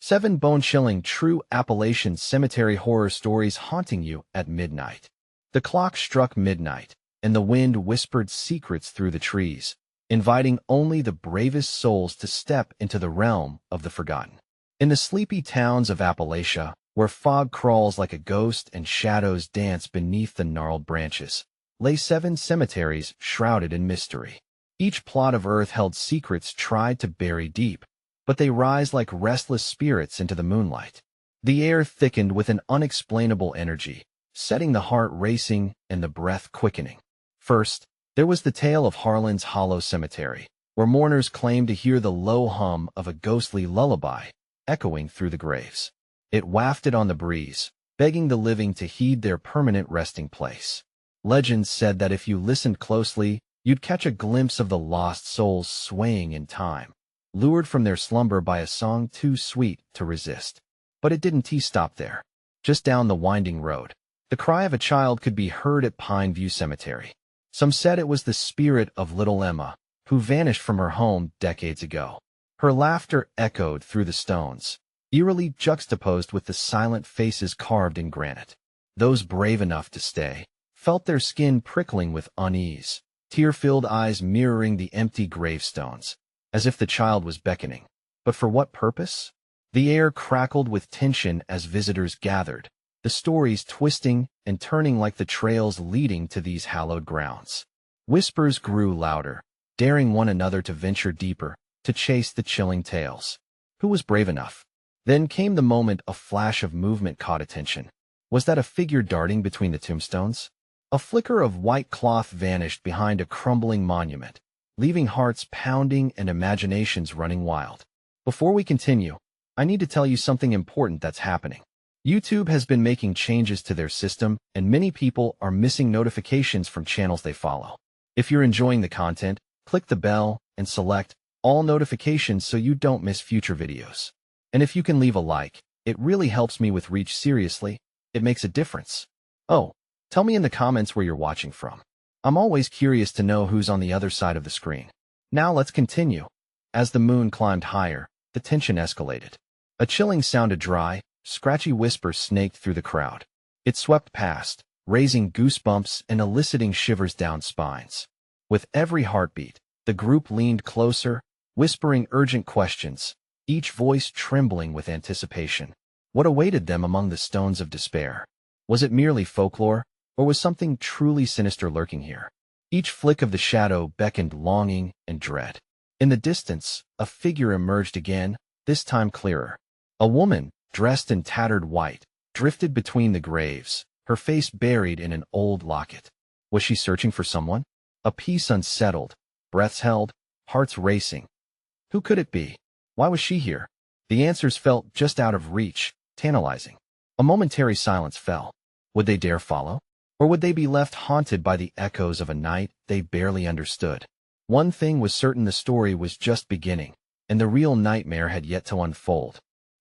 7 bone-chilling true Appalachian cemetery horror stories haunting you at midnight. The clock struck midnight, and the wind whispered secrets through the trees, inviting only the bravest souls to step into the realm of the forgotten. In the sleepy towns of Appalachia, where fog crawls like a ghost and shadows dance beneath the gnarled branches, lay 7 cemeteries shrouded in mystery. Each plot of earth held secrets tried to bury deep, but they rise like restless spirits into the moonlight. The air thickened with an unexplainable energy, setting the heart racing and the breath quickening. First, there was the tale of Harlan's Hollow Cemetery, where mourners claimed to hear the low hum of a ghostly lullaby echoing through the graves. It wafted on the breeze, begging the living to heed their permanent resting place. Legends said that if you listened closely, you'd catch a glimpse of the lost souls swaying in time, lured from their slumber by a song too sweet to resist. But it didn't stop there. Just down the winding road, the cry of a child could be heard at Pine View Cemetery. Some said it was the spirit of little Emma, who vanished from her home decades ago. Her laughter echoed through the stones, eerily juxtaposed with the silent faces carved in granite. Those brave enough to stay felt their skin prickling with unease, tear-filled eyes mirroring the empty gravestones, as if the child was beckoning. But for what purpose? The air crackled with tension as visitors gathered, the stories twisting and turning like the trails leading to these hallowed grounds. Whispers grew louder, daring one another to venture deeper, to chase the chilling tales. Who was brave enough? Then came the moment a flash of movement caught attention. Was that a figure darting between the tombstones? A flicker of white cloth vanished behind a crumbling monument, leaving hearts pounding and imaginations running wild. Before we continue, I need to tell you something important that's happening. YouTube has been making changes to their system, and many people are missing notifications from channels they follow. If you're enjoying the content, click the bell and select all notifications so you don't miss future videos. And if you can leave a like, it really helps me with reach. Seriously, it makes a difference. Oh, tell me in the comments where you're watching from. I'm always curious to know who's on the other side of the screen. Now let's continue. As the moon climbed higher, the tension escalated. A chilling sound of dry, scratchy whisper snaked through the crowd. It swept past, raising goosebumps and eliciting shivers down spines. With every heartbeat, the group leaned closer, whispering urgent questions, each voice trembling with anticipation. What awaited them among the stones of despair? Was it merely folklore, or was something truly sinister lurking here? Each flick of the shadow beckoned longing and dread. In the distance, a figure emerged again, this time clearer. A woman, dressed in tattered white, drifted between the graves, her face buried in an old locket. Was she searching for someone? A piece unsettled, breaths held, hearts racing. Who could it be? Why was she here? The answers felt just out of reach, tantalizing. A momentary silence fell. Would they dare follow? Or would they be left haunted by the echoes of a night they barely understood? One thing was certain: the story was just beginning, and the real nightmare had yet to unfold.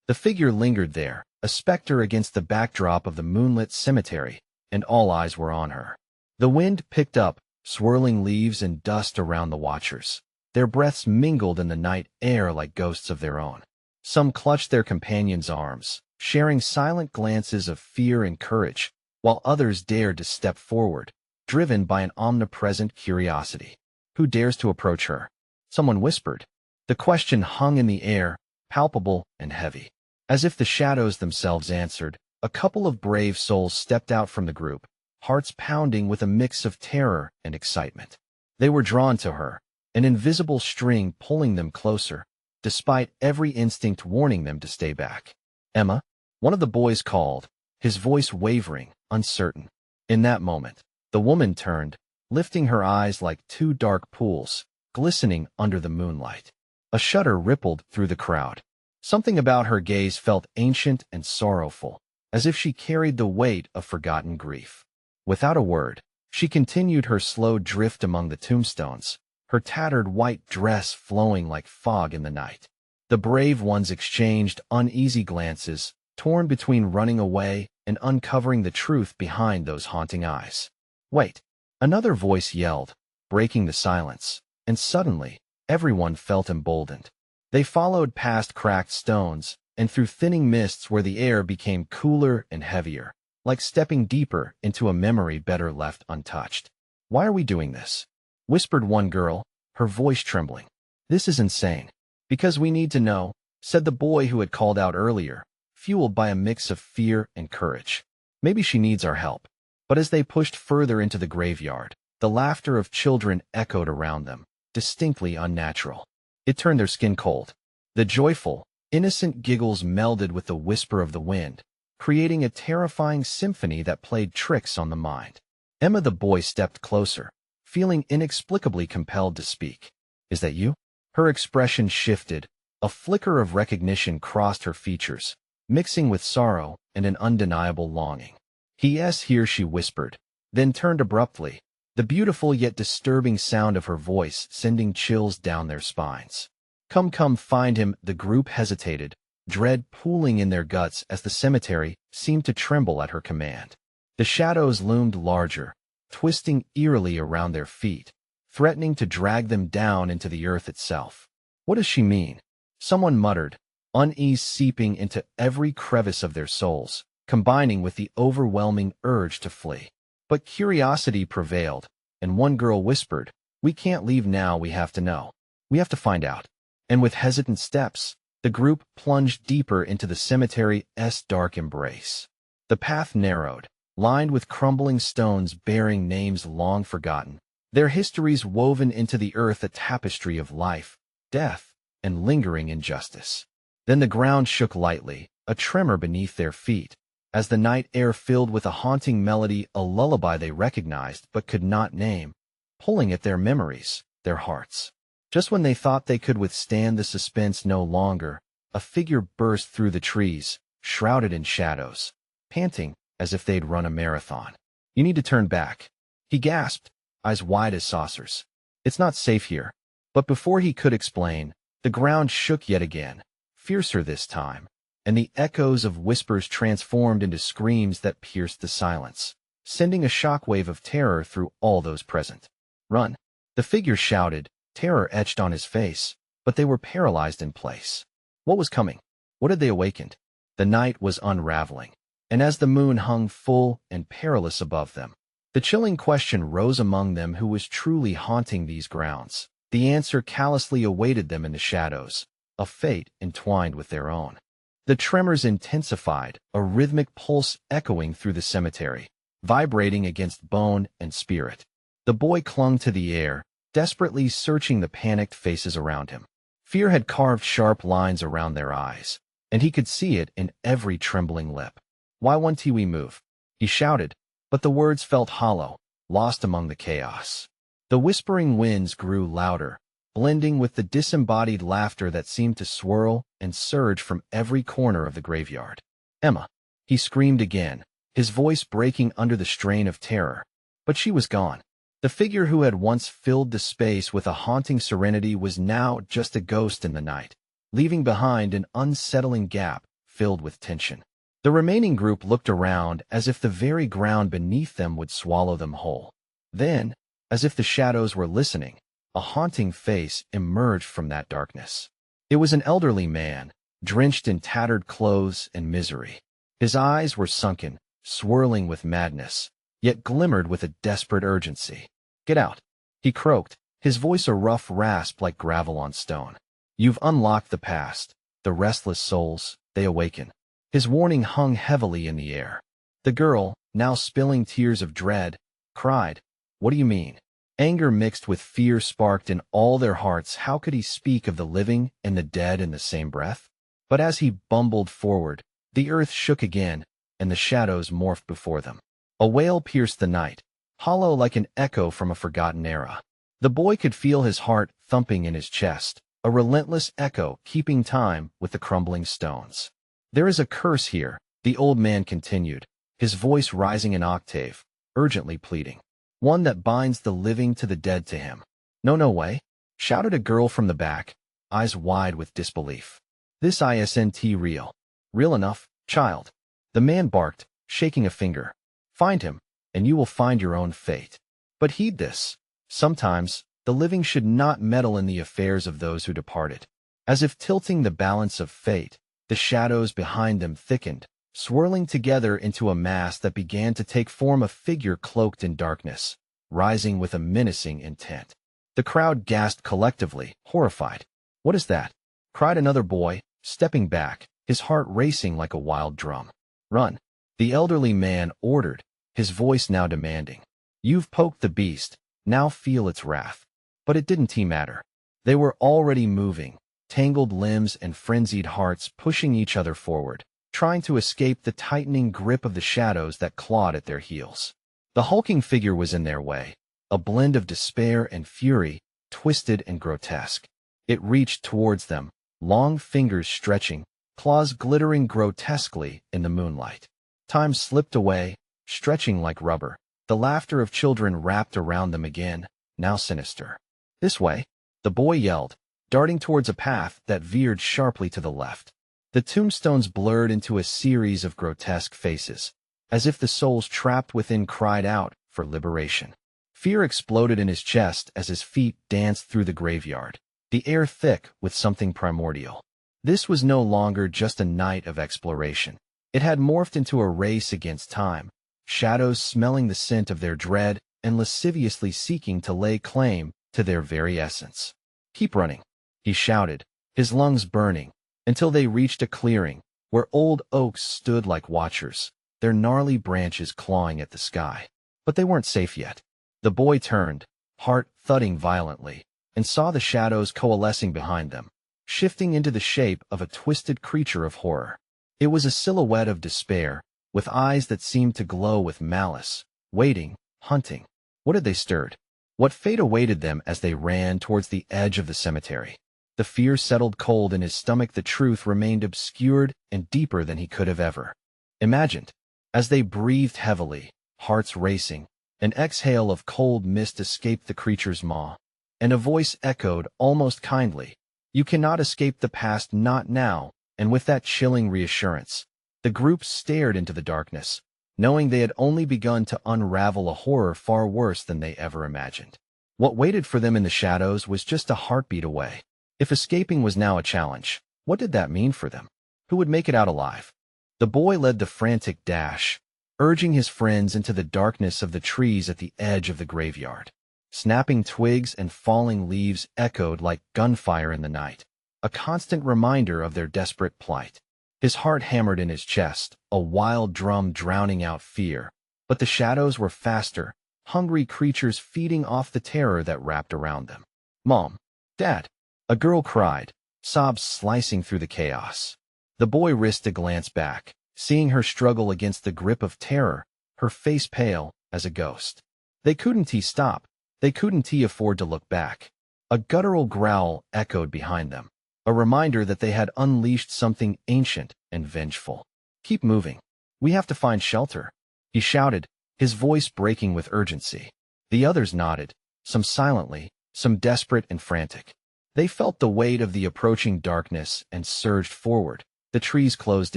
The figure lingered there, a specter against the backdrop of the moonlit cemetery, and all eyes were on her. The wind picked up, swirling leaves and dust around the watchers. Their breaths mingled in the night air like ghosts of their own. Some clutched their companions' arms, sharing silent glances of fear and courage, while others dared to step forward, driven by an omnipresent curiosity. Who dares to approach her? Someone whispered. The question hung in the air, palpable and heavy. As if the shadows themselves answered, a couple of brave souls stepped out from the group, hearts pounding with a mix of terror and excitement. They were drawn to her, an invisible string pulling them closer, despite every instinct warning them to stay back. Emma, one of the boys called, his voice wavering, uncertain. In that moment, the woman turned, lifting her eyes like 2 dark pools, glistening under the moonlight. A shudder rippled through the crowd. Something about her gaze felt ancient and sorrowful, as if she carried the weight of forgotten grief. Without a word, she continued her slow drift among the tombstones, her tattered white dress flowing like fog in the night. The brave ones exchanged uneasy glances, torn between running away and uncovering the truth behind those haunting eyes. Wait! Another voice yelled, breaking the silence, and suddenly, everyone felt emboldened. They followed past cracked stones, and through thinning mists where the air became cooler and heavier, like stepping deeper into a memory better left untouched. "Why are we doing this?" whispered one girl, her voice trembling. "This is insane." "Because we need to know," said the boy who had called out earlier, fueled by a mix of fear and courage. "Maybe she needs our help." But as they pushed further into the graveyard, the laughter of children echoed around them, distinctly unnatural. It turned their skin cold. The joyful, innocent giggles melded with the whisper of the wind, creating a terrifying symphony that played tricks on the mind. Emma the boy stepped closer, feeling inexplicably compelled to speak. "Is that you?" Her expression shifted. A flicker of recognition crossed her features, mixing with sorrow and an undeniable longing. "Yes, here," she whispered, then turned abruptly, the beautiful yet disturbing sound of her voice sending chills down their spines. Come, find him." The group hesitated, dread pooling in their guts as the cemetery seemed to tremble at her command. The shadows loomed larger, twisting eerily around their feet, threatening to drag them down into the earth itself. "What does she mean?" someone muttered, unease seeping into every crevice of their souls, combining with the overwhelming urge to flee. But curiosity prevailed, and one girl whispered, "We can't leave now, we have to know. We have to find out." And with hesitant steps, the group plunged deeper into the cemetery's dark embrace. The path narrowed, lined with crumbling stones bearing names long forgotten, their histories woven into the earth, a tapestry of life, death, and lingering injustice. Then the ground shook lightly, a tremor beneath their feet, as the night air filled with a haunting melody, a lullaby they recognized but could not name, pulling at their memories, their hearts. Just when they thought they could withstand the suspense no longer, a figure burst through the trees, shrouded in shadows, panting as if they'd run a marathon. "You need to turn back," he gasped, eyes wide as saucers. "It's not safe here." But before he could explain, the ground shook yet again, fiercer this time, and the echoes of whispers transformed into screams that pierced the silence, sending a shockwave of terror through all those present. "Run!" the figure shouted, terror etched on his face, but they were paralyzed in place. What was coming? What had they awakened? The night was unraveling, and as the moon hung full and perilous above them, the chilling question rose among them: who was truly haunting these grounds? The answer callously awaited them in the shadows, a fate entwined with their own. The tremors intensified, a rhythmic pulse echoing through the cemetery, vibrating against bone and spirit. The boy clung to the air, desperately searching the panicked faces around him. Fear had carved sharp lines around their eyes, and he could see it in every trembling lip. "Why won't we move?" he shouted, but the words felt hollow, lost among the chaos. The whispering winds grew louder, blending with the disembodied laughter that seemed to swirl and surge from every corner of the graveyard. "Emma!" he screamed again, his voice breaking under the strain of terror. But she was gone. The figure who had once filled the space with a haunting serenity was now just a ghost in the night, leaving behind an unsettling gap filled with tension. The remaining group looked around as if the very ground beneath them would swallow them whole. Then, as if the shadows were listening, a haunting face emerged from that darkness. It was an elderly man, drenched in tattered clothes and misery. His eyes were sunken, swirling with madness, yet glimmered with a desperate urgency. "Get out," he croaked, his voice a rough rasp like gravel on stone. "You've unlocked the past, the restless souls, they awaken." His warning hung heavily in the air. The girl, now spilling tears of dread, cried, "What do you mean?" Anger mixed with fear sparked in all their hearts. How could he speak of the living and the dead in the same breath? But as he bumbled forward, the earth shook again, and the shadows morphed before them. A wail pierced the night, hollow like an echo from a forgotten era. The boy could feel his heart thumping in his chest, a relentless echo keeping time with the crumbling stones. "There is a curse here," the old man continued, his voice rising an octave, urgently pleading. "One that binds the living to the dead to him." No way," shouted a girl from the back, eyes wide with disbelief. "This isn't real." "Real enough, child," the man barked, shaking a finger. "Find him, and you will find your own fate. But heed this. Sometimes, the living should not meddle in the affairs of those who departed." As if tilting the balance of fate, The shadows behind them thickened, swirling together into a mass that began to take form a figure cloaked in darkness, rising with a menacing intent. The crowd gasped collectively, horrified. "What is that?" cried another boy, stepping back, his heart racing like a wild drum. "Run," the elderly man ordered, his voice now demanding. "You've poked the beast, now feel its wrath." But it didn't matter. They were already moving, tangled limbs and frenzied hearts pushing each other forward, trying to escape the tightening grip of the shadows that clawed at their heels. The hulking figure was in their way, a blend of despair and fury, twisted and grotesque. It reached towards them, long fingers stretching, claws glittering grotesquely in the moonlight. Time slipped away, stretching like rubber. The laughter of children wrapped around them again, now sinister. "This way," the boy yelled, darting towards a path that veered sharply to the left. The tombstones blurred into a series of grotesque faces, as if the souls trapped within cried out for liberation. Fear exploded in his chest as his feet danced through the graveyard, the air thick with something primordial. This was no longer just a night of exploration. It had morphed into a race against time, shadows smelling the scent of their dread and lasciviously seeking to lay claim to their very essence. "Keep running," he shouted, his lungs burning, until they reached a clearing where old oaks stood like watchers, their gnarly branches clawing at the sky. But they weren't safe yet. The boy turned, heart thudding violently, and saw the shadows coalescing behind them, shifting into the shape of a twisted creature of horror. It was a silhouette of despair, with eyes that seemed to glow with malice, waiting, hunting. What had they stirred? What fate awaited them as they ran towards the edge of the cemetery? The fear settled cold in his stomach. The truth remained obscured and deeper than he could have ever imagined. As they breathed heavily, hearts racing, an exhale of cold mist escaped the creature's maw, and a voice echoed almost kindly, "You cannot escape the past, not now." And with that chilling reassurance, the group stared into the darkness, knowing they had only begun to unravel a horror far worse than they ever imagined. What waited for them in the shadows was just a heartbeat away. If escaping was now a challenge, what did that mean for them? Who would make it out alive? The boy led the frantic dash, urging his friends into the darkness of the trees at the edge of the graveyard. Snapping twigs and falling leaves echoed like gunfire in the night, a constant reminder of their desperate plight. His heart hammered in his chest, a wild drum drowning out fear. But the shadows were faster, hungry creatures feeding off the terror that wrapped around them. "Mom! Dad!" a girl cried, sobs slicing through the chaos. The boy risked a glance back, seeing her struggle against the grip of terror, her face pale as a ghost. They couldn't stop. They couldn't afford to look back. A guttural growl echoed behind them, a reminder that they had unleashed something ancient and vengeful. "Keep moving. We have to find shelter," he shouted, his voice breaking with urgency. The others nodded, some silently, some desperate and frantic. They felt the weight of the approaching darkness and surged forward. The trees closed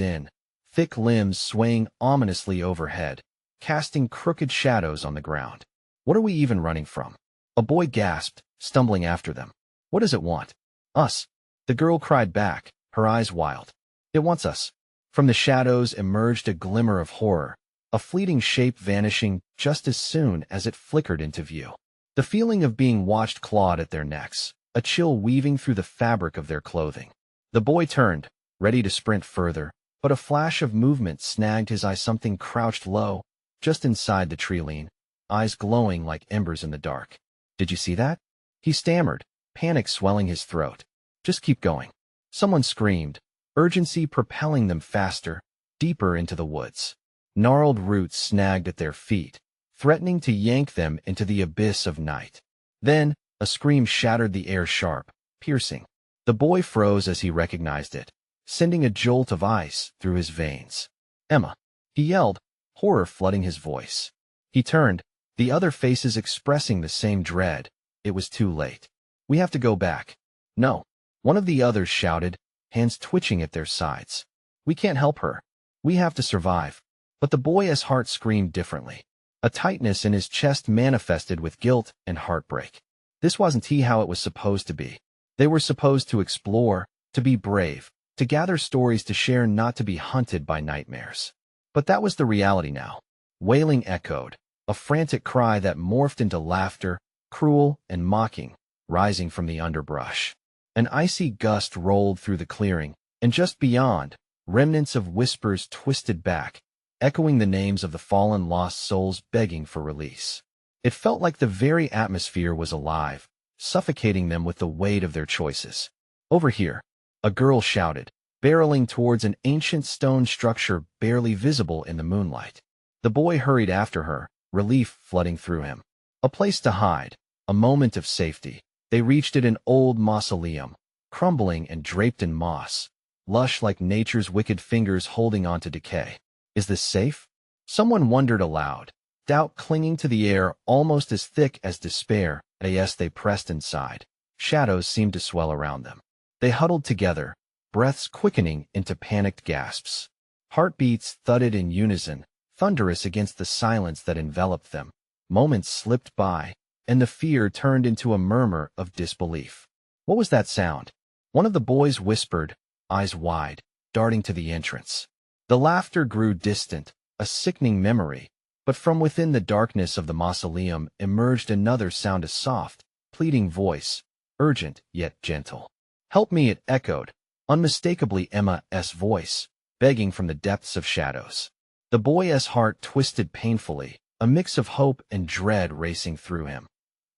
in, thick limbs swaying ominously overhead, casting crooked shadows on the ground. "What are we even running from?" a boy gasped, stumbling after them. "What does it want?" "Us," the girl cried back, her eyes wild. "It wants us." From the shadows emerged a glimmer of horror, a fleeting shape vanishing just as soon as it flickered into view. The feeling of being watched clawed at their necks, a chill weaving through the fabric of their clothing. The boy turned, ready to sprint further, but a flash of movement snagged his eye. Something crouched low, just inside the tree line, eyes glowing like embers in the dark. "Did you see that?" he stammered, panic swelling his throat. "Just keep going." Someone screamed, urgency propelling them faster, deeper into the woods. Gnarled roots snagged at their feet, threatening to yank them into the abyss of night. Then, a scream shattered the air sharp, piercing. The boy froze as he recognized it, sending a jolt of ice through his veins. "Emma!" he yelled, horror flooding his voice. He turned, the other faces expressing the same dread. It was too late. "We have to go back." "No," one of the others shouted, hands twitching at their sides. "We can't help her. We have to survive." But the boy's heart screamed differently. A tightness in his chest manifested with guilt and heartbreak. This wasn't how it was supposed to be. They were supposed to explore, to be brave, to gather stories to share, not to be hunted by nightmares. But that was the reality now. Wailing echoed, a frantic cry that morphed into laughter, cruel and mocking, rising from the underbrush. An icy gust rolled through the clearing, and just beyond, remnants of whispers twisted back, echoing the names of the fallen lost souls begging for release. It felt like the very atmosphere was alive, suffocating them with the weight of their choices. Over here, a girl shouted, barreling towards an ancient stone structure barely visible in the moonlight. The boy hurried after her, relief flooding through him. A place to hide, a moment of safety. They reached it, an old mausoleum, crumbling and draped in moss, lush like nature's wicked fingers holding on to decay. Is this safe? Someone wondered aloud, doubt clinging to the air almost as thick as despair. As they pressed inside, shadows seemed to swell around them. They huddled together, breaths quickening into panicked gasps. Heartbeats thudded in unison, thunderous against the silence that enveloped them. Moments slipped by, and the fear turned into a murmur of disbelief. What was that sound? One of the boys whispered, eyes wide, darting to the entrance. The laughter grew distant, a sickening memory, but from within the darkness of the mausoleum emerged another sound, a soft, pleading voice, urgent yet gentle. Help me, it echoed, unmistakably Emma's voice, begging from the depths of shadows. The boy's heart twisted painfully, a mix of hope and dread racing through him.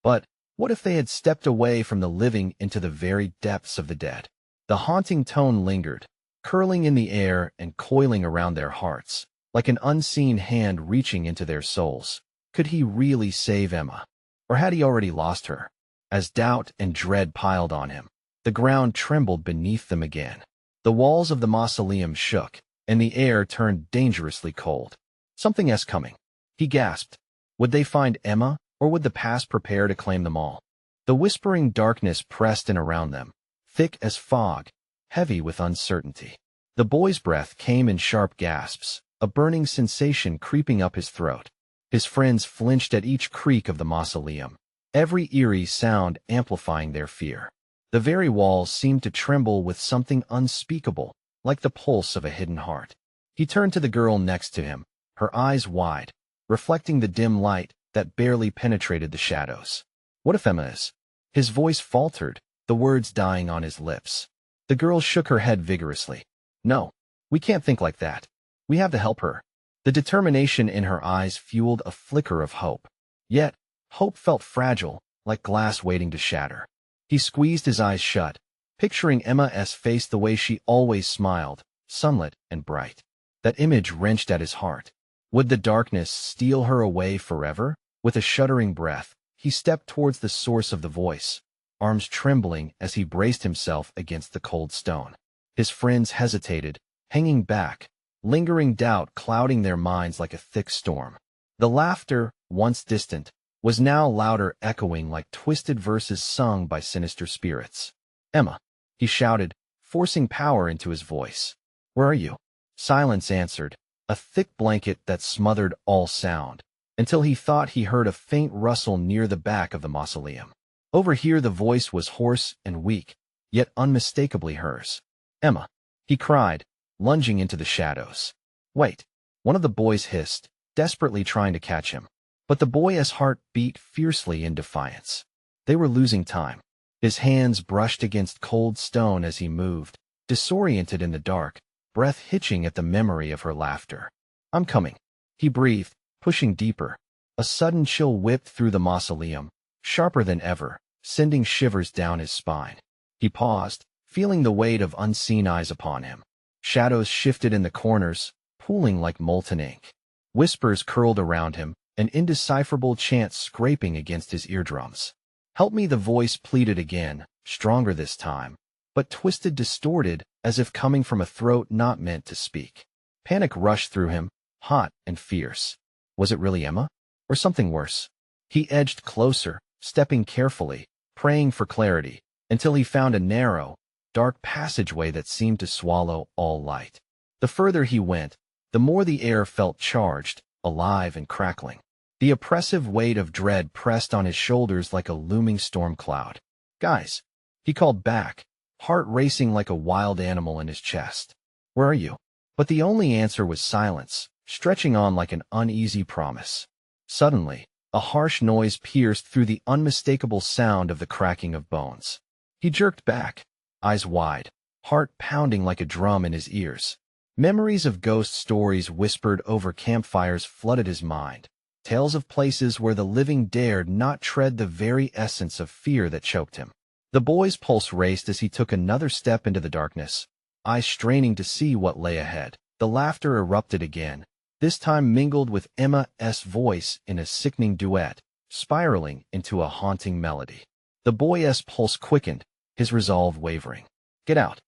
But what if they had stepped away from the living into the very depths of the dead? The haunting tone lingered, curling in the air and coiling around their hearts, like an unseen hand reaching into their souls. Could he really save Emma? Or had he already lost her? As doubt and dread piled on him, the ground trembled beneath them again. The walls of the mausoleum shook, and the air turned dangerously cold. Something's coming, he gasped. Would they find Emma, or would the past prepare to claim them all? The whispering darkness pressed in around them, thick as fog, heavy with uncertainty. The boy's breath came in sharp gasps, a burning sensation creeping up his throat. His friends flinched at each creak of the mausoleum, every eerie sound amplifying their fear. The very walls seemed to tremble with something unspeakable, like the pulse of a hidden heart. He turned to the girl next to him, her eyes wide, reflecting the dim light that barely penetrated the shadows. What if Emma is? His voice faltered, the words dying on his lips. The girl shook her head vigorously. No, we can't think like that. We have to help her. The determination in her eyes fueled a flicker of hope. Yet, hope felt fragile, like glass waiting to shatter. He squeezed his eyes shut, picturing Emma's face the way she always smiled, sunlit and bright. That image wrenched at his heart. Would the darkness steal her away forever? With a shuddering breath, he stepped towards the source of the voice, arms trembling as he braced himself against the cold stone. His friends hesitated, hanging back, lingering doubt clouding their minds like a thick storm. The laughter, once distant, was now louder, echoing like twisted verses sung by sinister spirits. Emma, he shouted, forcing power into his voice. Where are you? Silence answered, a thick blanket that smothered all sound, until he thought he heard a faint rustle near the back of the mausoleum. Over here the voice was hoarse and weak, yet unmistakably hers. Emma, he cried, lunging into the shadows. Wait, one of the boys hissed, desperately trying to catch him. But the boy's heart beat fiercely in defiance. They were losing time. His hands brushed against cold stone as he moved, disoriented in the dark, breath hitching at the memory of her laughter. I'm coming, he breathed, pushing deeper. A sudden chill whipped through the mausoleum, sharper than ever, sending shivers down his spine. He paused, feeling the weight of unseen eyes upon him. Shadows shifted in the corners, pooling like molten ink. Whispers curled around him, an indecipherable chant scraping against his eardrums. Help me, the voice pleaded again, stronger this time, but twisted, distorted, as if coming from a throat not meant to speak. Panic rushed through him, hot and fierce. Was it really Emma? Or something worse? He edged closer, stepping carefully, praying for clarity, until he found a narrow, dark passageway that seemed to swallow all light. The further he went, the more the air felt charged, alive and crackling. The oppressive weight of dread pressed on his shoulders like a looming storm cloud. Guys, he called back, heart racing like a wild animal in his chest. "Where are you?" But the only answer was silence, stretching on like an uneasy promise. Suddenly, a harsh noise pierced through the unmistakable sound of the cracking of bones. He jerked back, eyes wide, heart pounding like a drum in his ears. Memories of ghost stories whispered over campfires flooded his mind, tales of places where the living dared not tread the very essence of fear that choked him. The boy's pulse raced as he took another step into the darkness, eyes straining to see what lay ahead. The laughter erupted again, this time mingled with Emma's voice in a sickening duet, spiraling into a haunting melody. The boy's pulse quickened, his resolve wavering. Get out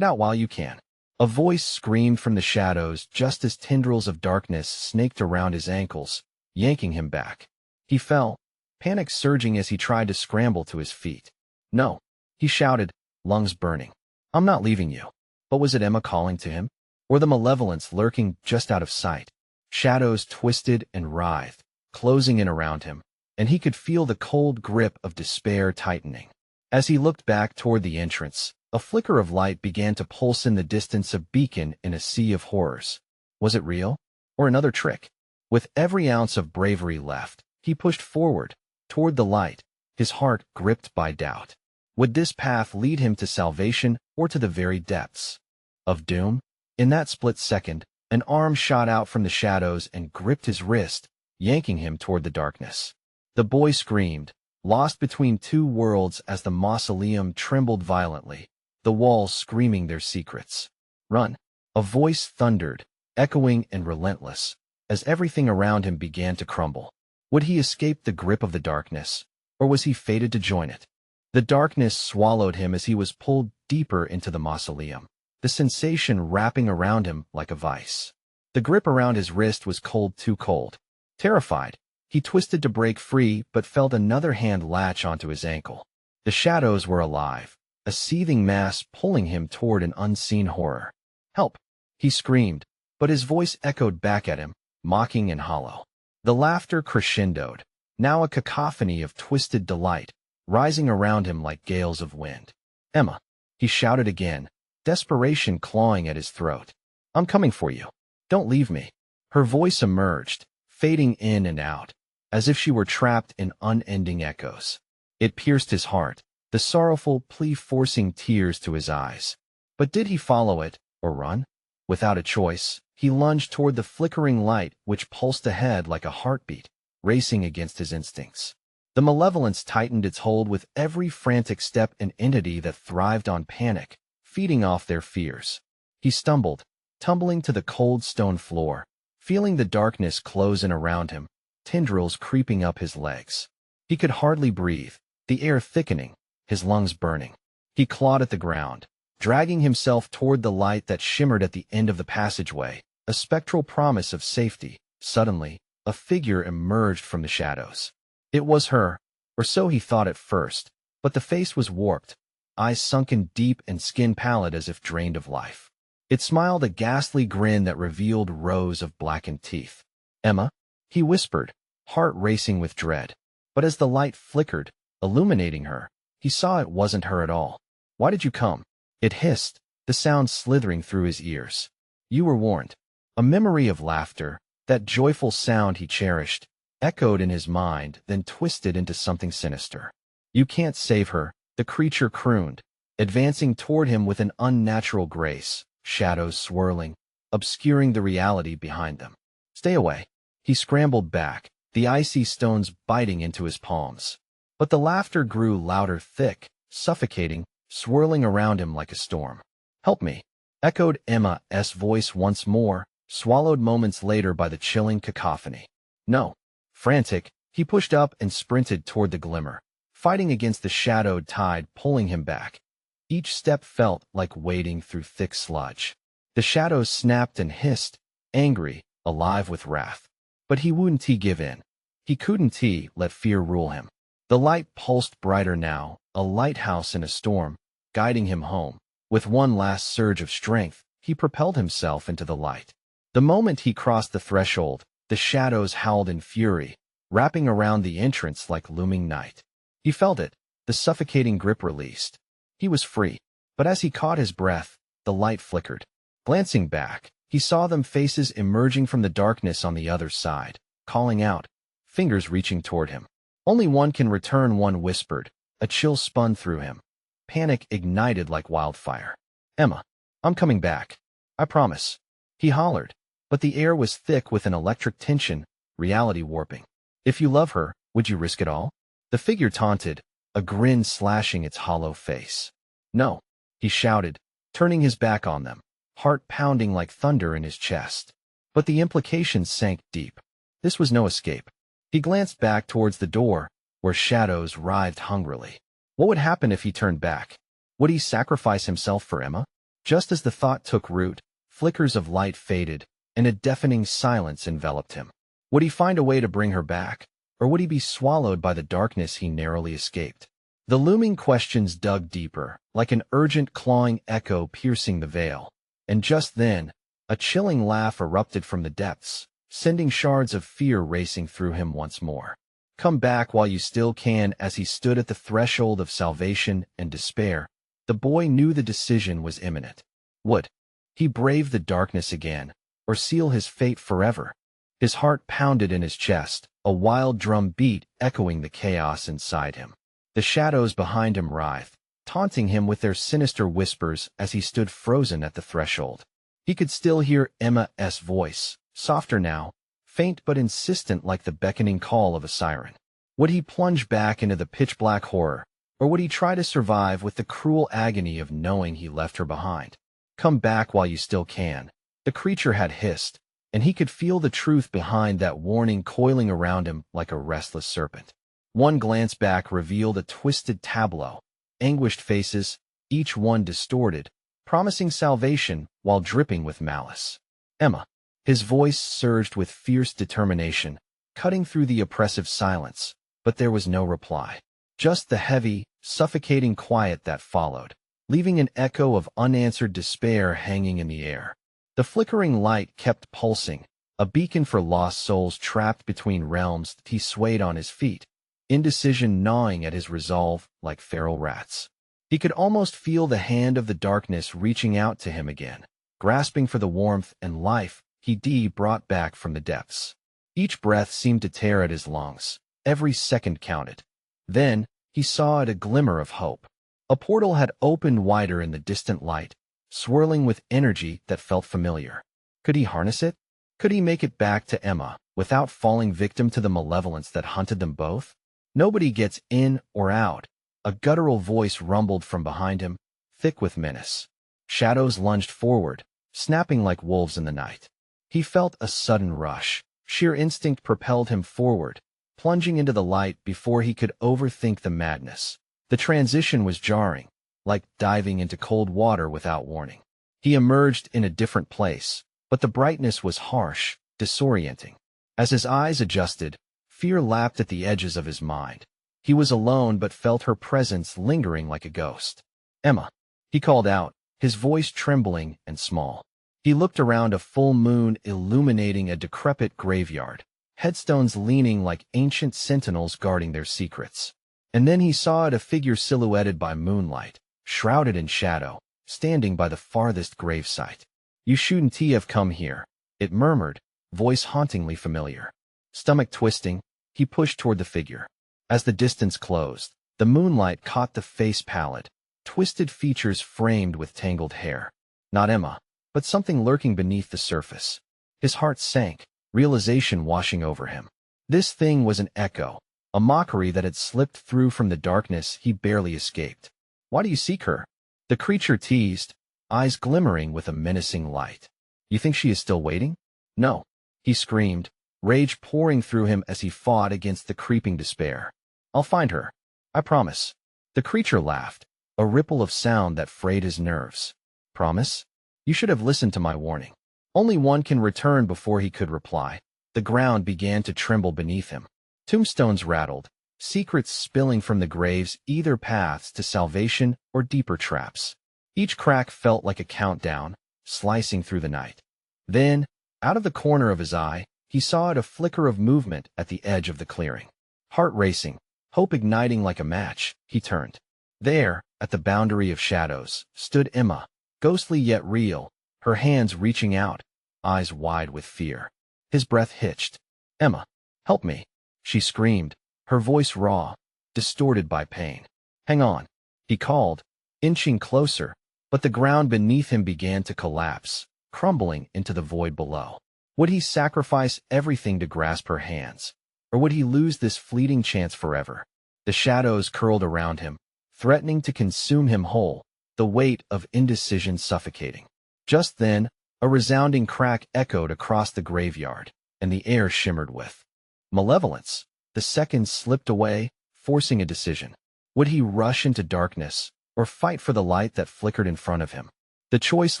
while you can." A voice screamed from the shadows just as tendrils of darkness snaked around his ankles, yanking him back. He fell, panic surging as he tried to scramble to his feet. "No," he shouted, lungs burning. "I'm not leaving you." But was it Emma calling to him? Or the malevolence lurking just out of sight? Shadows twisted and writhed, closing in around him, and he could feel the cold grip of despair tightening. As he looked back toward the entrance, a flicker of light began to pulse in the distance, a beacon in a sea of horrors. Was it real? Or another trick? With every ounce of bravery left, he pushed forward, toward the light, his heart gripped by doubt. Would this path lead him to salvation or to the very depths of doom? In that split second, an arm shot out from the shadows and gripped his wrist, yanking him toward the darkness. The boy screamed, lost between two worlds as the mausoleum trembled violently, the walls screaming their secrets. "Run!" A voice thundered, echoing and relentless, as everything around him began to crumble. Would he escape the grip of the darkness, or was he fated to join it? The darkness swallowed him as he was pulled deeper into the mausoleum, the sensation wrapping around him like a vice. The grip around his wrist was cold, too cold. Terrified, he twisted to break free but felt another hand latch onto his ankle. The shadows were alive, a seething mass pulling him toward an unseen horror. "Help!" he screamed, but his voice echoed back at him, mocking and hollow. The laughter crescendoed, now a cacophony of twisted delight, rising around him like gales of wind. "Emma!" he shouted again, desperation clawing at his throat. "I'm coming for you. Don't leave me." Her voice emerged, fading in and out, as if she were trapped in unending echoes. It pierced his heart, the sorrowful plea forcing tears to his eyes. But did he follow it, or run? Without a choice, he lunged toward the flickering light which pulsed ahead like a heartbeat, racing against his instincts. The malevolence tightened its hold with every frantic step, an entity that thrived on panic, feeding off their fears. He stumbled, tumbling to the cold stone floor, feeling the darkness close in around him, tendrils creeping up his legs. He could hardly breathe, the air thickening, his lungs burning. He clawed at the ground, dragging himself toward the light that shimmered at the end of the passageway, a spectral promise of safety. Suddenly, a figure emerged from the shadows. It was her, or so he thought at first, but the face was warped, eyes sunken deep and skin pallid as if drained of life. It smiled a ghastly grin that revealed rows of blackened teeth. "Emma?" he whispered, heart racing with dread. But as the light flickered, illuminating her, he saw it wasn't her at all. "Why did you come?" It hissed, the sound slithering through his ears. "You were warned." A memory of laughter, that joyful sound he cherished, echoed in his mind, then twisted into something sinister. "You can't save her," the creature crooned, advancing toward him with an unnatural grace, shadows swirling, obscuring the reality behind them. "Stay away." He scrambled back, the icy stones biting into his palms. But the laughter grew louder, thick, suffocating, swirling around him like a storm. "Help me," echoed Emma's voice once more, swallowed moments later by the chilling cacophony. "No." Frantic, he pushed up and sprinted toward the glimmer, fighting against the shadowed tide pulling him back. Each step felt like wading through thick sludge. The shadows snapped and hissed, angry, alive with wrath. But he wouldn't give in. He couldn't let fear rule him. The light pulsed brighter now, a lighthouse in a storm, guiding him home. With one last surge of strength, he propelled himself into the light. The moment he crossed the threshold, the shadows howled in fury, wrapping around the entrance like looming night. He felt it, the suffocating grip released. He was free. But as he caught his breath, the light flickered. Glancing back, he saw them faces emerging from the darkness on the other side, calling out, fingers reaching toward him. Only one can return, one whispered. A chill spun through him. Panic ignited like wildfire. Emma, I'm coming back. I promise. He hollered, but the air was thick with an electric tension, reality warping. If you love her, would you risk it all? The figure taunted, a grin slashing its hollow face. No, he shouted, turning his back on them, heart pounding like thunder in his chest. But the implications sank deep. This was no escape. He glanced back towards the door, where shadows writhed hungrily. What would happen if he turned back? Would he sacrifice himself for Emma? Just as the thought took root, flickers of light faded, and a deafening silence enveloped him. Would he find a way to bring her back, or would he be swallowed by the darkness he narrowly escaped? The looming questions dug deeper, like an urgent clawing echo piercing the veil. And just then, a chilling laugh erupted from the depths, sending shards of fear racing through him once more. Come back while you still can. As he stood at the threshold of salvation and despair, the boy knew the decision was imminent. Would he brave the darkness again, or seal his fate forever? His heart pounded in his chest, a wild drum beat echoing the chaos inside him. The shadows behind him writhed, taunting him with their sinister whispers as he stood frozen at the threshold. He could still hear Emma's voice, softer now, faint but insistent like the beckoning call of a siren. Would he plunge back into the pitch-black horror, or would he try to survive with the cruel agony of knowing he left her behind? Come back while you still can, the creature had hissed, and he could feel the truth behind that warning coiling around him like a restless serpent. One glance back revealed a twisted tableau, anguished faces, each one distorted, promising salvation while dripping with malice. Emma. His voice surged with fierce determination, cutting through the oppressive silence, but there was no reply. Just the heavy, suffocating quiet that followed, leaving an echo of unanswered despair hanging in the air. The flickering light kept pulsing, a beacon for lost souls trapped between realms. He swayed on his feet, indecision gnawing at his resolve like feral rats. He could almost feel the hand of the darkness reaching out to him again, grasping for the warmth and life he brought back from the depths. Each breath seemed to tear at his lungs. Every second counted. Then, he saw a glimmer of hope. A portal had opened wider in the distant light, swirling with energy that felt familiar. Could he harness it? Could he make it back to Emma, without falling victim to the malevolence that hunted them both? Nobody gets in or out. A guttural voice rumbled from behind him, thick with menace. Shadows lunged forward, snapping like wolves in the night. He felt a sudden rush. Sheer instinct propelled him forward, plunging into the light before he could overthink the madness. The transition was jarring, like diving into cold water without warning. He emerged in a different place, but the brightness was harsh, disorienting. As his eyes adjusted, fear lapped at the edges of his mind. He was alone but felt her presence lingering like a ghost. Emma, he called out, his voice trembling and small. He looked around, a full moon illuminating a decrepit graveyard, headstones leaning like ancient sentinels guarding their secrets. And then he saw a figure silhouetted by moonlight, shrouded in shadow, standing by the farthest gravesite. You shouldn't have come here, it murmured, voice hauntingly familiar. Stomach twisting, he pushed toward the figure. As the distance closed, the moonlight caught the face pallid, twisted features framed with tangled hair. Not Emma, but something lurking beneath the surface. His heart sank, realization washing over him. This thing was an echo, a mockery that had slipped through from the darkness he barely escaped. Why do you seek her? The creature teased, eyes glimmering with a menacing light. You think she is still waiting? No, he screamed, rage pouring through him as he fought against the creeping despair. I'll find her. I promise. The creature laughed, a ripple of sound that frayed his nerves. Promise? You should have listened to my warning. Only one can return. Before he could reply, the ground began to tremble beneath him. Tombstones rattled, secrets spilling from the graves, either paths to salvation or deeper traps. Each crack felt like a countdown, slicing through the night. Then, out of the corner of his eye, he saw a flicker of movement at the edge of the clearing. Heart racing, hope igniting like a match, he turned. There, at the boundary of shadows, stood Emma, ghostly yet real, her hands reaching out, eyes wide with fear. His breath hitched. "Emma, help me," she screamed, her voice raw, distorted by pain. "Hang on," he called, inching closer, but the ground beneath him began to collapse, crumbling into the void below. Would he sacrifice everything to grasp her hands? Or would he lose this fleeting chance forever? The shadows curled around him, threatening to consume him whole, the weight of indecision suffocating. Just then, a resounding crack echoed across the graveyard, and the air shimmered with malevolence. The seconds slipped away, forcing a decision. Would he rush into darkness, or fight for the light that flickered in front of him? The choice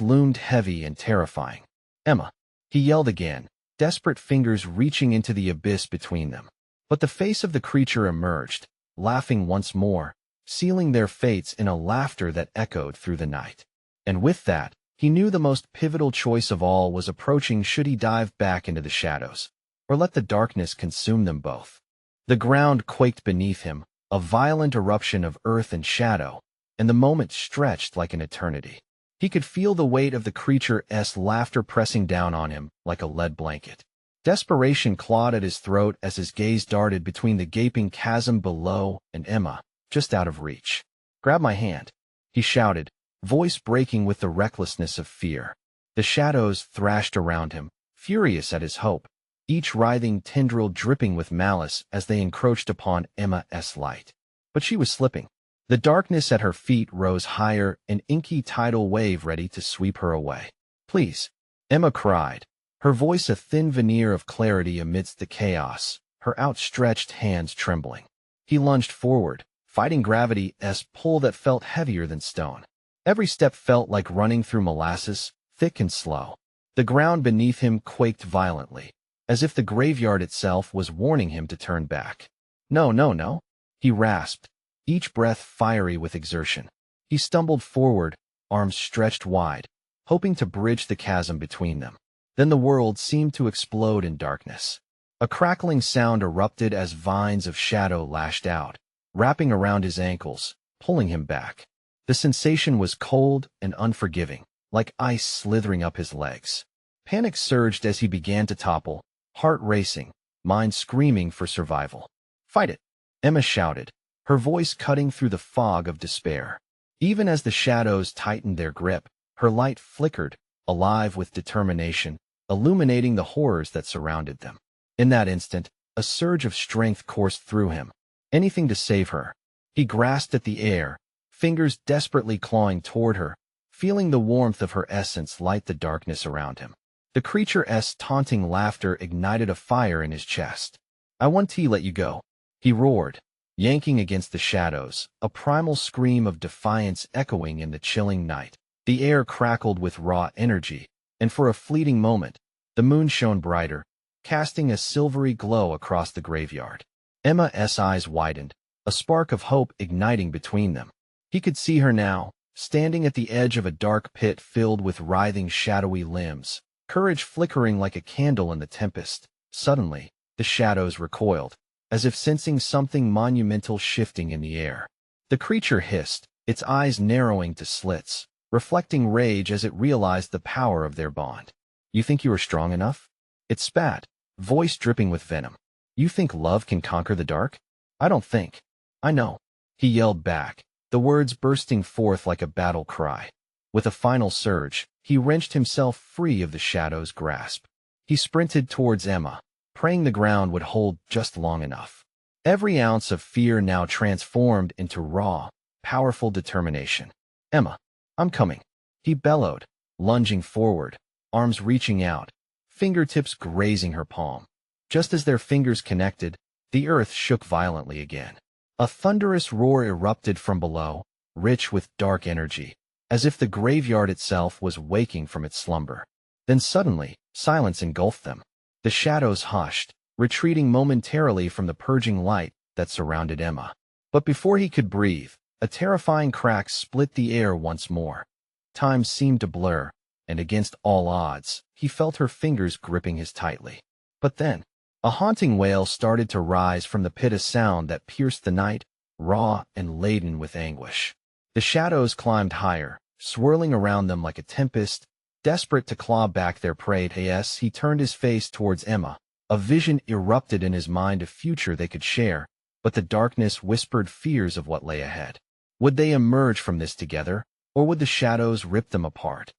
loomed heavy and terrifying. "Emma," he yelled again, desperate fingers reaching into the abyss between them. But the face of the creature emerged, laughing once more, sealing their fates in a laughter that echoed through the night. And with that, he knew the most pivotal choice of all was approaching. Should he dive back into the shadows, or let the darkness consume them both? The ground quaked beneath him, a violent eruption of earth and shadow, and the moment stretched like an eternity. He could feel the weight of the creature's laughter pressing down on him like a lead blanket. Desperation clawed at his throat as his gaze darted between the gaping chasm below and Emma, just out of reach. "Grab my hand," he shouted, voice breaking with the recklessness of fear. The shadows thrashed around him, furious at his hope, each writhing tendril dripping with malice as they encroached upon Emma's light. But she was slipping. The darkness at her feet rose higher, an inky tidal wave ready to sweep her away. "Please," Emma cried, her voice a thin veneer of clarity amidst the chaos, her outstretched hands trembling. He lunged forward, fighting gravity's pull that felt heavier than stone. Every step felt like running through molasses, thick and slow. The ground beneath him quaked violently, as if the graveyard itself was warning him to turn back. "No, no, no," he rasped, each breath fiery with exertion. He stumbled forward, arms stretched wide, hoping to bridge the chasm between them. Then the world seemed to explode in darkness. A crackling sound erupted as vines of shadow lashed out, wrapping around his ankles, pulling him back. The sensation was cold and unforgiving, like ice slithering up his legs. Panic surged as he began to topple, heart racing, mind screaming for survival. "Fight it," Emma shouted, her voice cutting through the fog of despair. Even as the shadows tightened their grip, her light flickered, alive with determination, illuminating the horrors that surrounded them. In that instant, a surge of strength coursed through him. Anything to save her. He grasped at the air, fingers desperately clawing toward her, feeling the warmth of her essence light the darkness around him. The creature's taunting laughter ignited a fire in his chest. "I won't let you go," he roared, yanking against the shadows, a primal scream of defiance echoing in the chilling night. The air crackled with raw energy, and for a fleeting moment, the moon shone brighter, casting a silvery glow across the graveyard. Emma's eyes widened, a spark of hope igniting between them. He could see her now, standing at the edge of a dark pit filled with writhing shadowy limbs, courage flickering like a candle in the tempest. Suddenly, the shadows recoiled, as if sensing something monumental shifting in the air. The creature hissed, its eyes narrowing to slits, reflecting rage as it realized the power of their bond. "You think you are strong enough?" It spat, voice dripping with venom. "You think love can conquer the dark? I don't think. I know," he yelled back, the words bursting forth like a battle cry. With a final surge, he wrenched himself free of the shadow's grasp. He sprinted towards Emma, praying the ground would hold just long enough. Every ounce of fear now transformed into raw, powerful determination. "Emma, I'm coming," he bellowed, lunging forward, arms reaching out, fingertips grazing her palm. Just as their fingers connected, the earth shook violently again. A thunderous roar erupted from below, rich with dark energy, as if the graveyard itself was waking from its slumber. Then suddenly, silence engulfed them. The shadows hushed, retreating momentarily from the purging light that surrounded Emma. But before he could breathe, a terrifying crack split the air once more. Time seemed to blur, and against all odds, he felt her fingers gripping his tightly. But then, a haunting wail started to rise from the pit, a sound that pierced the night, raw and laden with anguish. The shadows climbed higher, swirling around them like a tempest, desperate to claw back their prey. As he turned his face towards Emma, a vision erupted in his mind, a future they could share, but the darkness whispered fears of what lay ahead. Would they emerge from this together, or would the shadows rip them apart?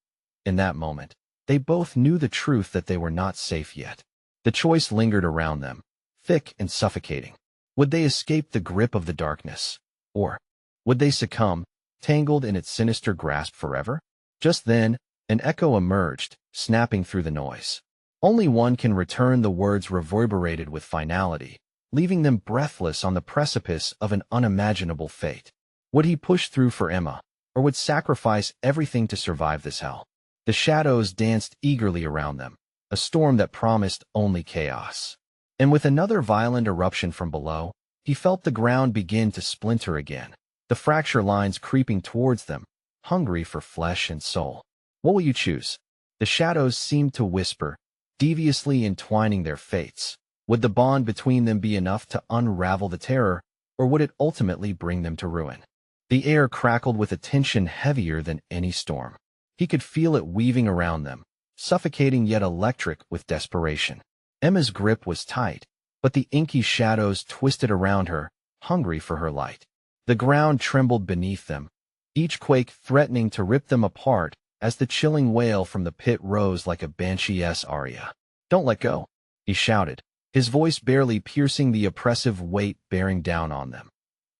In that moment, they both knew the truth that they were not safe yet. The choice lingered around them, thick and suffocating. Would they escape the grip of the darkness? Or would they succumb, tangled in its sinister grasp forever? Just then, an echo emerged, snapping through the noise. Only one can return, the words reverberated with finality, leaving them breathless on the precipice of an unimaginable fate. Would he push through for Emma, or would sacrifice everything to survive this hell? The shadows danced eagerly around them, a storm that promised only chaos. And with another violent eruption from below, he felt the ground begin to splinter again, the fracture lines creeping towards them, hungry for flesh and soul. What will you choose? The shadows seemed to whisper, deviously entwining their fates. Would the bond between them be enough to unravel the terror, or would it ultimately bring them to ruin? The air crackled with a tension heavier than any storm. He could feel it weaving around them, suffocating yet electric with desperation. Emma's grip was tight, but the inky shadows twisted around her, hungry for her light. The ground trembled beneath them, each quake threatening to rip them apart as the chilling wail from the pit rose like a banshee's aria. "Don't let go," he shouted, his voice barely piercing the oppressive weight bearing down on them.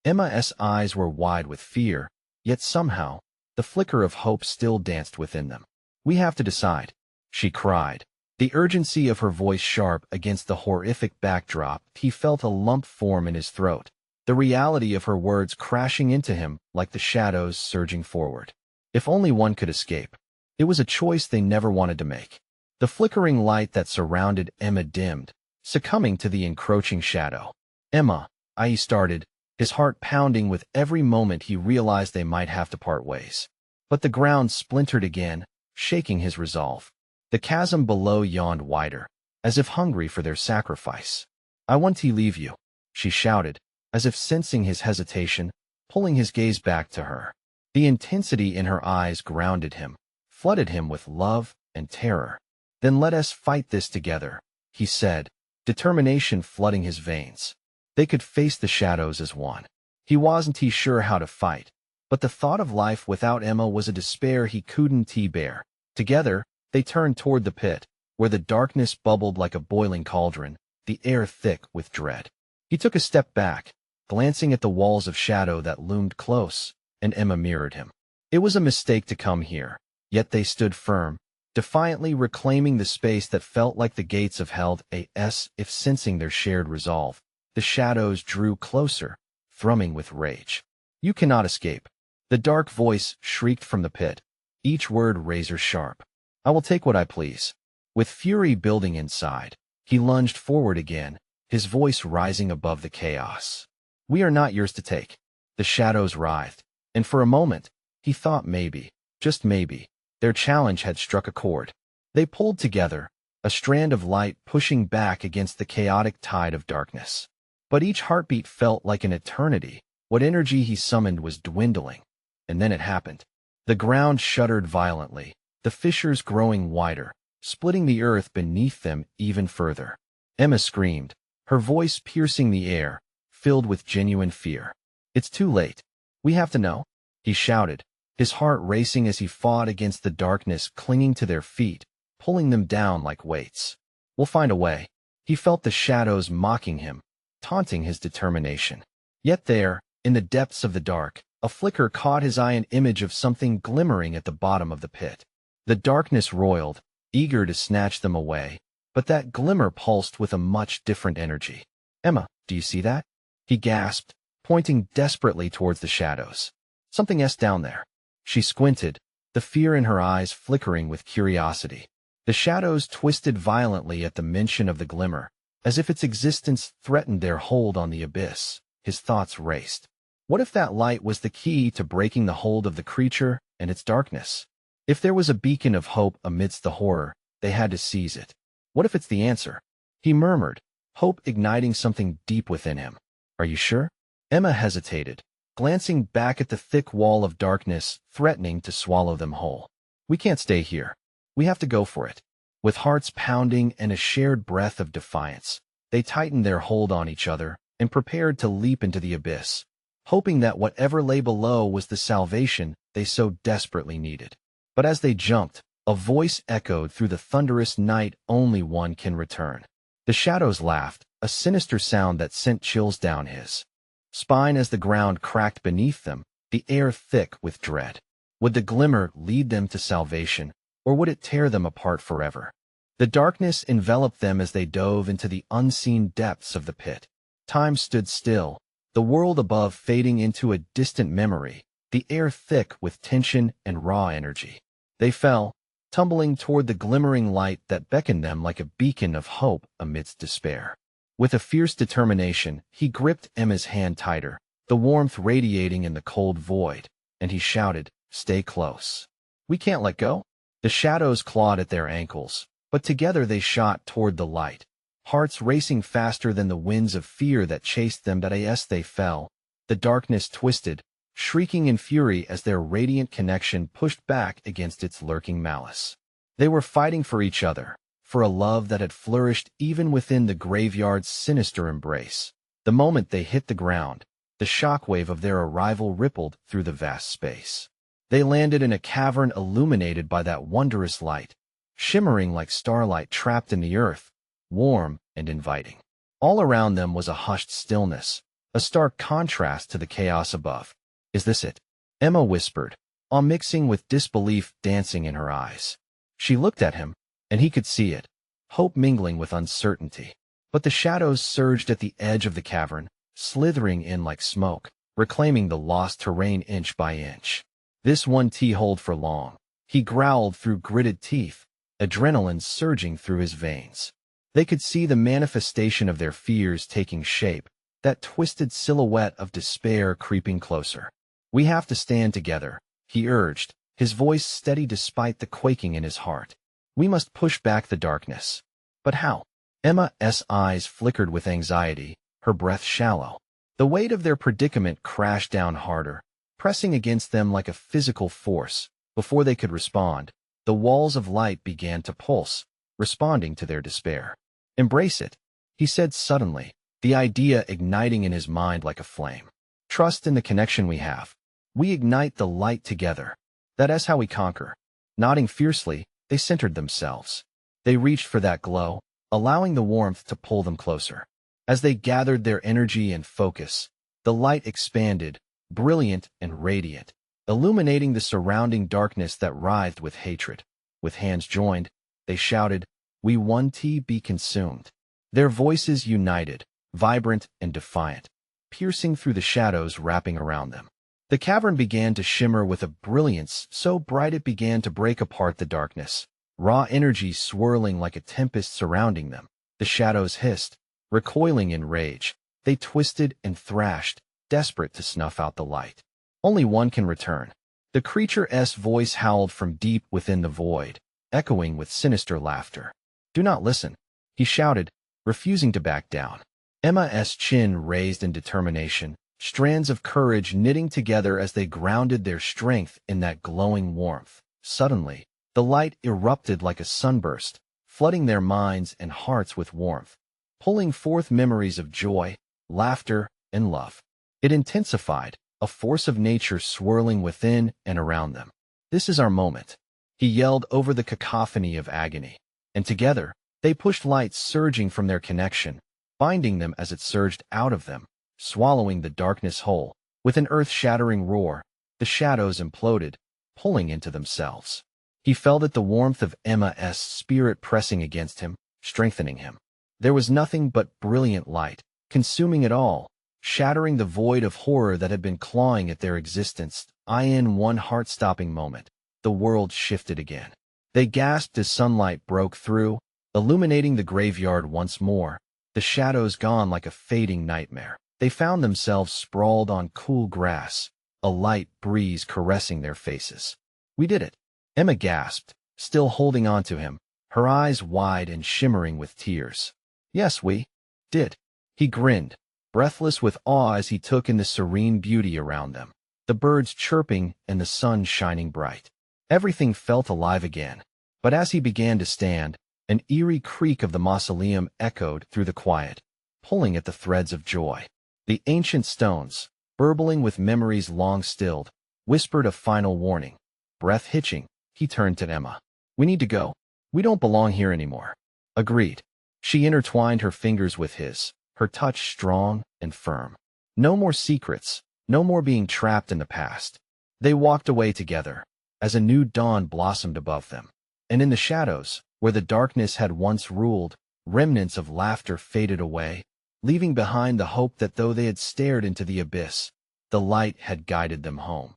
Emma's eyes were wide with fear, yet somehow, the flicker of hope still danced within them. "We have to decide," she cried, the urgency of her voice sharp against the horrific backdrop. He felt a lump form in his throat, the reality of her words crashing into him like the shadows surging forward. If only one could escape. It was a choice they never wanted to make. The flickering light that surrounded Emma dimmed, succumbing to the encroaching shadow. "Emma," he started, his heart pounding with every moment he realized they might have to part ways. But the ground splintered again, shaking his resolve. The chasm below yawned wider, as if hungry for their sacrifice. "I want to leave you," she shouted, as if sensing his hesitation, pulling his gaze back to her. The intensity in her eyes grounded him, flooded him with love and terror. "Then let us fight this together," he said, determination flooding his veins. They could face the shadows as one. He wasn't sure how to fight, but the thought of life without Emma was a despair he couldn't bear. Together, they turned toward the pit, where the darkness bubbled like a boiling cauldron, the air thick with dread. He took a step back, glancing at the walls of shadow that loomed close, and Emma mirrored him. It was a mistake to come here, yet they stood firm, defiantly reclaiming the space that felt like the gates of hell. If sensing their shared resolve, the shadows drew closer, thrumming with rage. "You cannot escape," the dark voice shrieked from the pit, each word razor-sharp. "I will take what I please." With fury building inside, he lunged forward again, his voice rising above the chaos. "We are not yours to take." The shadows writhed, and for a moment, he thought maybe, just maybe, their challenge had struck a chord. They pulled together, a strand of light pushing back against the chaotic tide of darkness. But each heartbeat felt like an eternity. What energy he summoned was dwindling. And then it happened. The ground shuddered violently, the fissures growing wider, splitting the earth beneath them even further. Emma screamed, her voice piercing the air, filled with genuine fear. "It's too late. We have to know," he shouted, his heart racing as he fought against the darkness clinging to their feet, pulling them down like weights. "We'll find a way." He felt the shadows mocking him, taunting his determination. Yet there, in the depths of the dark, a flicker caught his eye, an image of something glimmering at the bottom of the pit. The darkness roiled, eager to snatch them away, but that glimmer pulsed with a much different energy. "Emma, do you see that?" he gasped, pointing desperately towards the shadows. "Something's down there." She squinted, the fear in her eyes flickering with curiosity. The shadows twisted violently at the mention of the glimmer, as if its existence threatened their hold on the abyss. His thoughts raced. What if that light was the key to breaking the hold of the creature and its darkness? If there was a beacon of hope amidst the horror, they had to seize it. What if it's the answer? He murmured, hope igniting something deep within him. "Are you sure?" Emma hesitated, glancing back at the thick wall of darkness, threatening to swallow them whole. We can't stay here. We have to go for it. With hearts pounding and a shared breath of defiance, they tightened their hold on each other and prepared to leap into the abyss, hoping that whatever lay below was the salvation they so desperately needed. But as they jumped, a voice echoed through the thunderous night, "Only one can return." The shadows laughed, a sinister sound that sent chills down his spine as the ground cracked beneath them, the air thick with dread. Would the glimmer lead them to salvation, or would it tear them apart forever? The darkness enveloped them as they dove into the unseen depths of the pit. Time stood still, the world above fading into a distant memory, the air thick with tension and raw energy. They fell, tumbling toward the glimmering light that beckoned them like a beacon of hope amidst despair. With a fierce determination, he gripped Emma's hand tighter, the warmth radiating in the cold void, and he shouted, "Stay close. We can't let go." The shadows clawed at their ankles, but together they shot toward the light, hearts racing faster than the winds of fear that chased them. But as they fell, the darkness twisted, shrieking in fury as their radiant connection pushed back against its lurking malice. They were fighting for each other, for a love that had flourished even within the graveyard's sinister embrace. The moment they hit the ground, the shockwave of their arrival rippled through the vast space. They landed in a cavern illuminated by that wondrous light, shimmering like starlight trapped in the earth, warm and inviting. All around them was a hushed stillness, a stark contrast to the chaos above. "Is this it?" Emma whispered, awe mixing with disbelief dancing in her eyes. She looked at him, and he could see it, hope mingling with uncertainty. But the shadows surged at the edge of the cavern, slithering in like smoke, reclaiming the lost terrain inch by inch. "This won't hold for long," he growled through gritted teeth, adrenaline surging through his veins. They could see the manifestation of their fears taking shape, that twisted silhouette of despair creeping closer. "We have to stand together," he urged, his voice steady despite the quaking in his heart. "We must push back the darkness." But how? Emma's eyes flickered with anxiety, her breath shallow. The weight of their predicament crashed down harder, pressing against them like a physical force. Before they could respond, the walls of light began to pulse, responding to their despair. "Embrace it," he said suddenly, the idea igniting in his mind like a flame. "Trust in the connection we have. We ignite the light together. That is how we conquer." Nodding fiercely, they centered themselves. They reached for that glow, allowing the warmth to pull them closer. As they gathered their energy and focus, the light expanded, brilliant and radiant, illuminating the surrounding darkness that writhed with hatred. With hands joined, they shouted, "We won't be consumed." Their voices united, vibrant and defiant, piercing through the shadows wrapping around them. The cavern began to shimmer with a brilliance so bright it began to break apart the darkness, raw energy swirling like a tempest surrounding them. The shadows hissed, recoiling in rage. They twisted and thrashed, desperate to snuff out the light. "Only one can return." The creature's voice howled from deep within the void, echoing with sinister laughter. "Do not listen," he shouted, refusing to back down. Emma's chin raised in determination, strands of courage knitting together as they grounded their strength in that glowing warmth. Suddenly, the light erupted like a sunburst, flooding their minds and hearts with warmth, pulling forth memories of joy, laughter, and love. It intensified, a force of nature swirling within and around them. "This is our moment," he yelled over the cacophony of agony. And together, they pushed light surging from their connection, binding them as it surged out of them, swallowing the darkness whole. With an earth-shattering roar, the shadows imploded, pulling into themselves. He felt it, the warmth of Emma's spirit pressing against him, strengthening him. There was nothing but brilliant light, consuming it all, shattering the void of horror that had been clawing at their existence. In one heart-stopping moment, the world shifted again. They gasped as sunlight broke through, illuminating the graveyard once more, the shadows gone like a fading nightmare. They found themselves sprawled on cool grass, a light breeze caressing their faces. "We did it," Emma gasped, still holding on to him, her eyes wide and shimmering with tears. "Yes, we did." He grinned, breathless with awe as he took in the serene beauty around them, the birds chirping and the sun shining bright. Everything felt alive again. But as he began to stand, an eerie creak of the mausoleum echoed through the quiet, pulling at the threads of joy. The ancient stones, burbling with memories long stilled, whispered a final warning. Breath hitching, he turned to Emma. "We need to go. We don't belong here anymore." "Agreed." She intertwined her fingers with his, her touch strong and firm. No more secrets, no more being trapped in the past. They walked away together, as a new dawn blossomed above them. And in the shadows, where the darkness had once ruled, remnants of laughter faded away, leaving behind the hope that though they had stared into the abyss, the light had guided them home.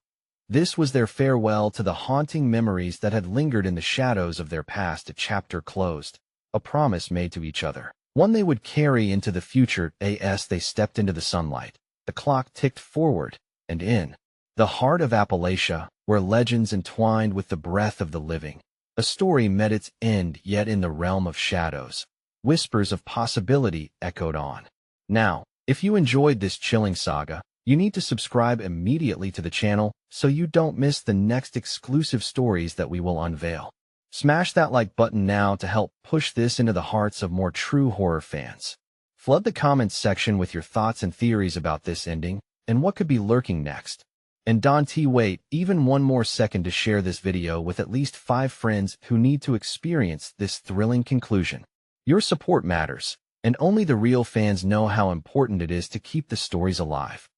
This was their farewell to the haunting memories that had lingered in the shadows of their past, a chapter closed, a promise made to each other, one they would carry into the future. As they stepped into the sunlight, the clock ticked forward, and in the heart of Appalachia, where legends entwined with the breath of the living, a story met its end. Yet in the realm of shadows, whispers of possibility echoed on. Now, if you enjoyed this chilling saga, you need to subscribe immediately to the channel so you don't miss the next exclusive stories that we will unveil. Smash that like button now to help push this into the hearts of more true horror fans. Flood the comments section with your thoughts and theories about this ending and what could be lurking next. And don't wait even one more second to share this video with at least 5 friends who need to experience this thrilling conclusion. Your support matters, and only the real fans know how important it is to keep the stories alive.